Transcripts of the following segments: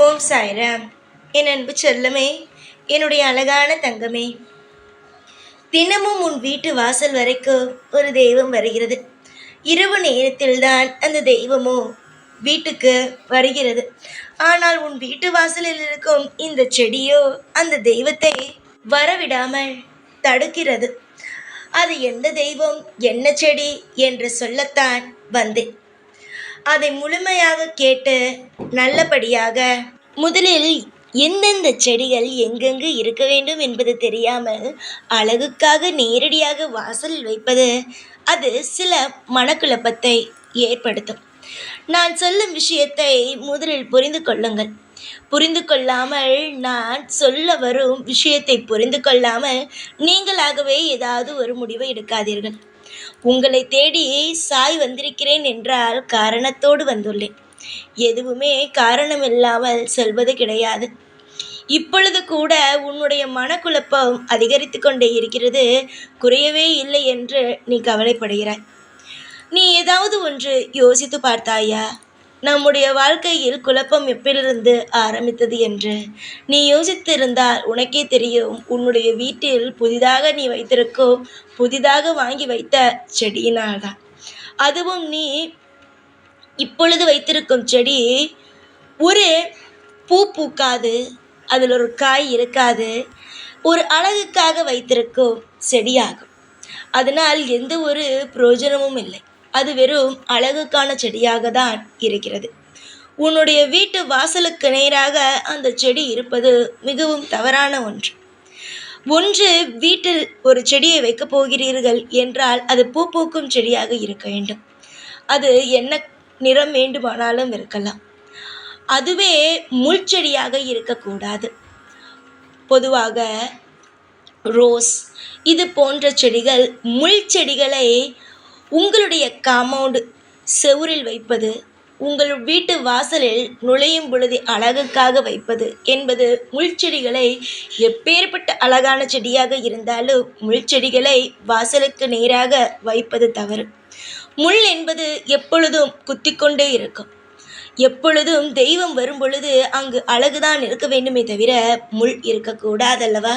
ஓம் சாய்ராம். என் அன்பு செல்லமே, என்னுடைய அழகான தங்கமே, தினமும் உன் வீட்டு வாசல் வரைக்கும் ஒரு தெய்வம் வருகிறது. இரவு நேரத்தில்தான் அந்த தெய்வமோ வீட்டுக்கு வருகிறது. ஆனால் உன் வீட்டு வாசலில் இருக்கும் இந்த செடியோ அந்த தெய்வத்தை வரவிடாமல் தடுக்கிறது. அது எந்த தெய்வம், என்ன செடி என்று சொல்லத்தான் வந்தேன். அதை முழுமையாக கேட்டு நல்லபடியாக முதலில் எந்தெந்த செடிகள் எங்கெங்கு இருக்க வேண்டும் என்பது தெரியாமல் அழகுக்காக நேரடியாக வாசலில் வைப்பது அது சில மனக்குழப்பத்தை ஏற்படுத்தும். நான் சொல்லும் விஷயத்தை முதலில் புரிந்து கொள்ளுங்கள். புரிந்து கொள்ளாமல் நான் சொல்ல வரும் விஷயத்தை புரிந்து கொள்ளாமல் நீங்களாகவே ஏதாவது ஒரு முடிவை எடுக்காதீர்கள். உங்களை தேடி சாய் வந்திருக்கிறேன் என்றால் காரணத்தோடு வந்துள்ளேன். எதுவுமே காரணமில்லாமல் சொல்வது கிடையாது. இப்பொழுது கூட உன்னுடைய மனக்குழப்பம் அதிகரித்து கொண்டே இருக்கிறது, குறையவே இல்லை என்று நீ கவலைப்படுகிறாய். நீ ஏதாவது ஒன்று யோசித்து பார்த்தாயா? நம்முடைய வாழ்க்கையில் குழப்பம் எப்பிலிருந்து ஆரம்பித்தது என்று நீ யோசித்திருந்தால் உனக்கே தெரியும். உன்னுடைய வீட்டில் புதிதாக நீ வைத்திருக்கும், புதிதாக வாங்கி வைத்த செடியினால்தான். அதுவும் நீ இப்பொழுது வைத்திருக்கும் செடி ஒரு பூ பூக்காது, அதில் ஒரு காய் இருக்காது, ஒரு அழகுக்காக வைத்திருக்கும் செடியாகும். அதனால் எந்த ஒரு பிரயோஜனமும் இல்லை. அது வெறும் அழகுக்கான செடியாக தான் இருக்கிறது. உன்னுடைய வீட்டு வாசலுக்கு நேராக அந்த செடி இருப்பது மிகவும் தவறான ஒன்று. வீட்டில் ஒரு செடியை வைக்கப் போகிறீர்கள் என்றால் அது பூ பூக்கும் செடியாக இருக்க வேண்டும். அது என்ன நிறம் வேண்டுமானாலும் இருக்கலாம். அதுவே முள் செடியாக இருக்கக்கூடாது. பொதுவாக ரோஸ் இது போன்ற செடிகள், முள் செடிகளை உங்களுடைய காம்பவுண்டு செவுரில் வைப்பது, உங்கள் வீட்டு வாசலில் நுழையும் பொழுது அழகுக்காக வைப்பது என்பது முள் செடிகளை, எப்பேற்பட்ட அழகான செடியாக இருந்தாலும் முள் செடிகளை வாசலுக்கு நேராக வைப்பது தவறு. முள் என்பது எப்பொழுதும் குத்திக்கொண்டே இருக்கும். எப்பொழுதும் தெய்வம் வரும் பொழுது அங்கு அழகுதான் இருக்க வேண்டுமே தவிர முள் இருக்கக்கூடாதல்லவா?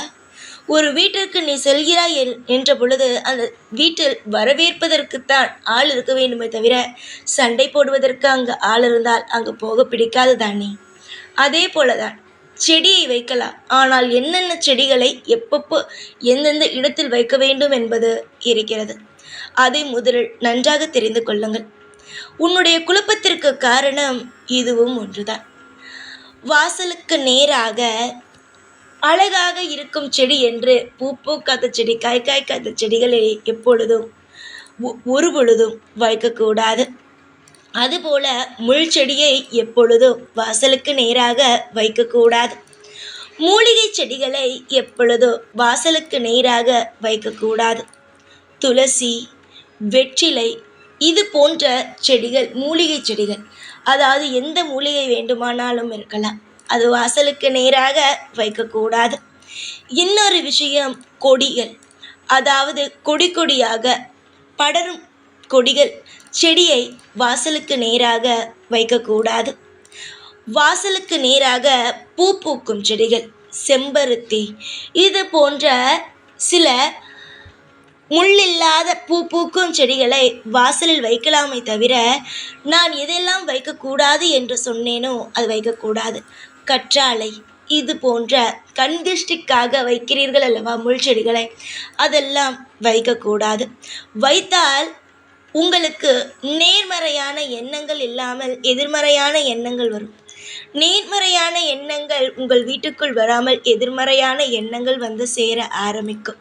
ஒரு வீட்டிற்கு நீ செல்கிறாய் என்ற பொழுது அந்த வீட்டில் வரவேற்பதற்குத்தான் ஆள் இருக்க வேண்டுமே தவிர சண்டை போடுவதற்கு அங்கு ஆள் இருந்தால் அங்கு போக பிடிக்காது தானே. அதே போலதான் செடியை வைக்கலாம். ஆனால் என்னென்ன செடிகளை எப்பப்போ எந்தெந்த இடத்தில் வைக்க வேண்டும் என்பது இருக்கிறது. அதை முதலில் நன்றாக தெரிந்து கொள்ளுங்கள். உன்னுடைய குழப்பத்திற்கு காரணம் இதுவும் ஒன்றுதான். வாசலுக்கு நேராக அழகாக இருக்கும் செடி என்று பூ பூக்காத செடி, காய் காய்க்காத செடிகளை எப்பொழுதும் ஒரு பொழுதும் வைக்கக்கூடாது. அதுபோல முள் செடியை எப்பொழுதும் வாசலுக்கு நேராக வைக்கக்கூடாது. மூலிகை செடிகளை எப்பொழுதும் வாசலுக்கு நேராக வைக்கக்கூடாது. துளசி, வெற்றிலை இது போன்ற செடிகள் மூலிகை செடிகள், அதாவது எந்த மூலிகை வேண்டுமானாலும் இருக்கலாம், அது வாசலுக்கு நேராக வைக்கக்கூடாது. இன்னொரு விஷயம், கொடிகள், அதாவது கொடியாக படரும் கொடிகள், செடியை வாசலுக்கு நேராக வைக்கக்கூடாது. வாசலுக்கு நேராக பூ பூக்கும் செடிகள், செம்பருத்தி இது போன்ற சில முள்ளில்லாத பூ பூக்கும் செடிகளை வாசலில் வைக்கலாமே தவிர நான் எதெல்லாம் வைக்கக்கூடாது என்று சொன்னேனோ அது வைக்கக்கூடாது. கற்றாழை இது போன்ற கண் திருஷ்டிக்காக வைக்கிறீர்கள் அல்லவா முள் செடிகளை, அதெல்லாம் வைக்கக்கூடாது. வைத்தால் உங்களுக்கு நேர்மறையான எண்ணங்கள் இல்லாமல் எதிர்மறையான எண்ணங்கள் வரும். நேர்மறையான எண்ணங்கள் உங்கள் வீட்டுக்குள் வராமல் எதிர்மறையான எண்ணங்கள் வந்து சேர ஆரம்பிக்கும்.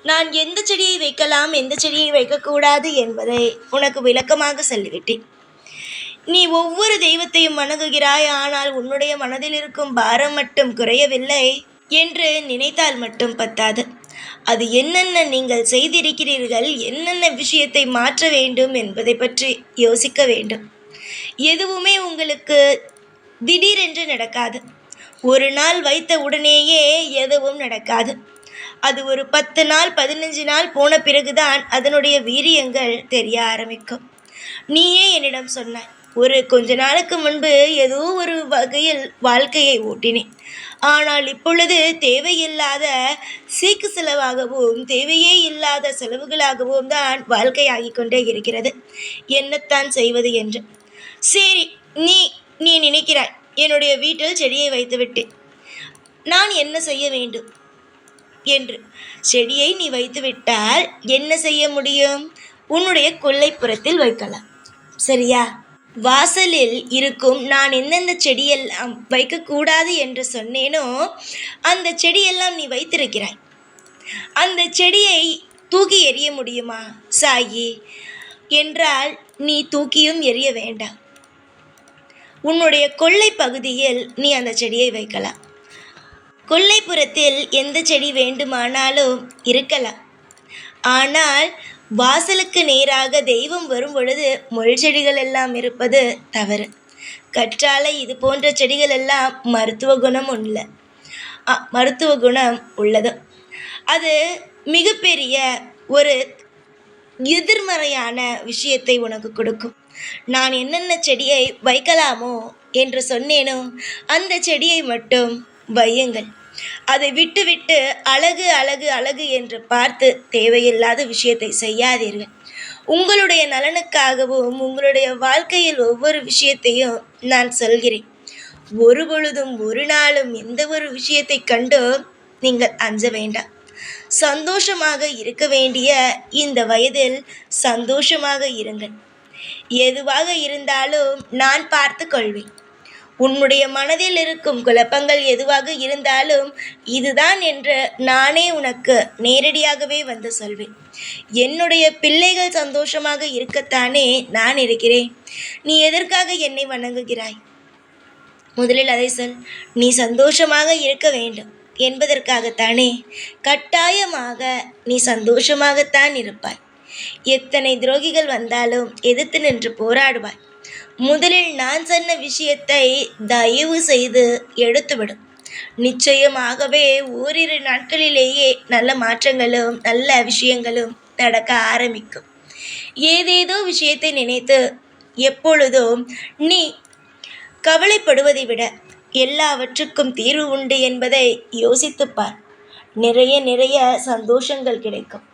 நான் எந்த செடியை வைக்கலாம், எந்த செடியை வைக்கக்கூடாது என்பதை உனக்கு விளக்கமாக சொல்லிவிட்டேன். நீ ஒவ்வொரு தெய்வத்தையும் வணங்குகிறாய், ஆனால் உன்னுடைய மனதில் இருக்கும் பாரம் மட்டும் குறையவில்லை என்று நினைத்தால் மட்டும் பத்தாது. அது என்னென்ன நீங்கள் செய்திருக்கிறீர்கள், என்னென்ன விஷயத்தை மாற்ற வேண்டும் என்பதை பற்றி யோசிக்க வேண்டும். எதுவுமே உங்களுக்கு திடீரென்று நடக்காது. ஒரு நாள் வைத்த உடனேயே எதுவும் நடக்காது. அது ஒரு 10 நாள் 15 நாள் போன பிறகுதான் அதனுடைய வீரியங்கள் தெரிய ஆரம்பிக்கும். நீயே என்னிடம் சொன்னாய், கொஞ்ச நாளுக்கு முன்பு ஏதோ ஒரு வகையில் வாழ்க்கையை ஓட்டினேன். ஆனால் இப்பொழுது தேவையில்லாத சீக்கு செலவாகவும் தேவையே இல்லாத செலவுகளாகவும் தான் வாழ்க்கையாகிக் கொண்டே இருக்கிறது. என்னத்தான் செய்வது என்று. சரி, நீ நீ நினைக்கிறாய் என்னுடைய வீட்டில் செடியை வைத்துவிட்டு நான் என்ன செய்ய வேண்டும் என்று. செடியை நீ வைத்துவிட்டால் என்ன செய்ய முடியும்? உன்னுடைய கொல்லைப்புறத்தில் வைக்கலாம். சரியா? வாசலில் இருக்கும் நான் எந்தெந்த செடியெல்லாம் வைக்கக்கூடாது என்று சொன்னேனோ அந்த செடியெல்லாம் நீ வைத்திருக்கிறாய். அந்த செடியை தூக்கி எறிய முடியுமா சாயி? என்றால் நீ தூக்கியும் எறிய வேண்டாம். உன்னுடைய கொல்லை பகுதியில் நீ அந்த செடியை வைக்கலாம். கொல்லைப்புறத்தில் எந்த செடி வேண்டுமானாலும் இருக்கலாம். ஆனால் வாசலுக்கு நேராக தெய்வம் வரும் பொழுது முள் செடிகள் எல்லாம் இருப்பது தவறு. கற்றாழை இது போன்ற செடிகள் எல்லாம் மருத்துவ குணம் உள்ளது. அது மிகப்பெரிய ஒரு எதிர்மறையான விஷயத்தை உனக்கு கொடுக்கும். நான் என்னென்ன செடியை வைக்கலாமோ என்று சொன்னேனோ அந்த செடியை மட்டும் வையுங்கள். அதை விட்டுவிட்டு அழகு அழகு அழகு என்று பார்த்து தேவையில்லாத விஷயத்தை செய்யாதீர்கள். உங்களுடைய நலனுக்காகவும் உங்களுடைய வாழ்க்கையில் ஒவ்வொரு விஷயத்தையும் நான் சொல்கிறேன். ஒரு பொழுதும் ஒரு நாளும் எந்த ஒரு விஷயத்தை கண்டோ நீங்கள் அஞ்ச வேண்டாம். சந்தோஷமாக இருக்க வேண்டிய இந்த வயதில் சந்தோஷமாக இருங்கள். எதுவாக இருந்தாலும் நான் பார்த்து கொள்வேன். உன்னுடைய மனதில் இருக்கும் குழப்பங்கள் எதுவாக இருந்தாலும் இதுதான் என்று நானே உனக்கு நேரடியாகவே வந்து சொல்வேன். என்னுடைய பிள்ளைகள் சந்தோஷமாக இருக்கத்தானே நான் இருக்கிறேன். நீ எதற்காக என்னை வணங்குகிறாய்? முதலில் அதை சொல். நீ சந்தோஷமாக இருக்க வேண்டும் என்பதற்காகத்தானே. கட்டாயமாக நீ சந்தோஷமாகத்தான் இருப்பாய். எத்தனை துரோகிகள் வந்தாலும் எதிர்த்து நின்று போராடுவாய். முதலில் நான் சொன்ன விஷயத்தை தயவு செய்து எடுத்துவிடும். நிச்சயமாகவே ஓரிரு நாட்களிலேயே நல்ல மாற்றங்களும் நல்ல விஷயங்களும் நடக்க ஆரம்பிக்கும். ஏதேதோ விஷயத்தை நினைத்து எப்பொழுதும் நீ கவலைப்படுவதை விட எல்லாவற்றுக்கும் தீர்வு உண்டு என்பதை யோசித்துப்பார். நிறைய நிறைய சந்தோஷங்கள் கிடைக்கும்.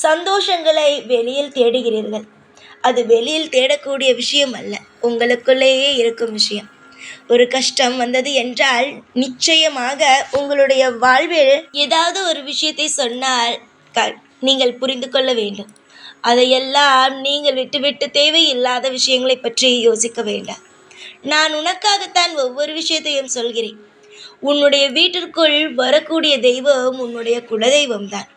சந்தோஷங்களை வெளியில் தேடுகிறீர்கள். அது வெளியில் தேடக்கூடிய விஷயம் அல்ல, உங்களுக்குள்ளேயே இருக்கும் விஷயம். ஒரு கஷ்டம் வந்தது என்றால் நிச்சயமாக உங்களுடைய வாழ்வில் ஏதாவது ஒரு விஷயத்தை சொன்னால் நீங்கள் புரிந்து கொள்ள வேண்டும். அதையெல்லாம் நீங்கள் விட்டுவிட்டு தேவையில்லாத விஷயங்களை பற்றி யோசிக்க வேண்டாம். நான் உனக்காகத்தான் ஒவ்வொரு விஷயத்தையும் சொல்கிறேன். உன்னுடைய வீட்டிற்குள் வரக்கூடிய தெய்வம் உன்னுடைய குலதெய்வம் தான்.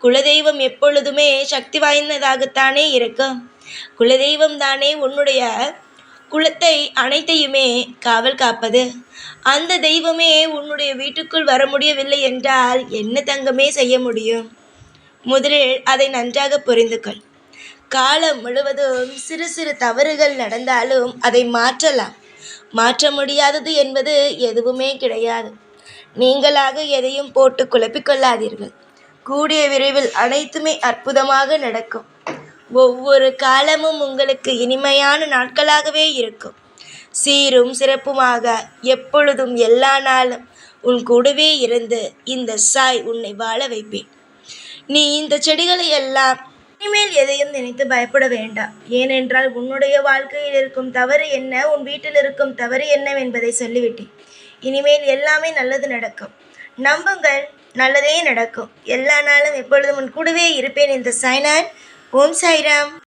குலதெய்வம் எப்பொழுதுமே சக்தி வாய்ந்ததாகத்தானே இருக்கும். குலதெய்வம் தானே உன்னுடைய குலத்தை அனைத்தையுமே காவல் காப்பது. அந்த தெய்வமே உன்னுடைய வீட்டுக்குள் வர முடியவில்லை என்றால் என்ன தங்கமே செய்ய முடியும்? முதலில் அதை நன்றாக புரிந்து கொள். காலம் முழுவதும் சிறு சிறு தவறுகள் நடந்தாலும் அதை மாற்றலாம். மாற்ற முடியாதது என்பது எதுவுமே கிடையாது. நீங்களாக எதையும் போட்டு குழப்பிக்கொள்ளாதீர்கள். கூடிய விரைவில் அனைத்துமே அற்புதமாக நடக்கும். ஒவ்வொரு காலமும் உங்களுக்கு இனிமையான நாட்களாகவே இருக்கும். சீரும் சிறப்புமாக எப்பொழுதும் எல்லா நாளும் உன் கூடவே இருந்து இந்த சாய் உன்னை வாழ வைப்பேன். நீ இந்த செடிகளை எல்லாம் இனிமேல் எதையும் நினைத்து பயப்பட வேண்டாம். ஏனென்றால் உன்னுடைய வாழ்க்கையில் இருக்கும் தவறு என்ன, உன் வீட்டில் இருக்கும் தவறு என்னவென்பதை சொல்லிவிட்டேன். இனிமேல் எல்லாமே நல்லது நடக்கும். நம்புங்கள், நல்லதே நடக்கும். எல்லா நாளும் எப்பொழுதும் உன் கூடவே இருப்பேன். இந்த சாய்நாத். ஓம் சாய்ராம்.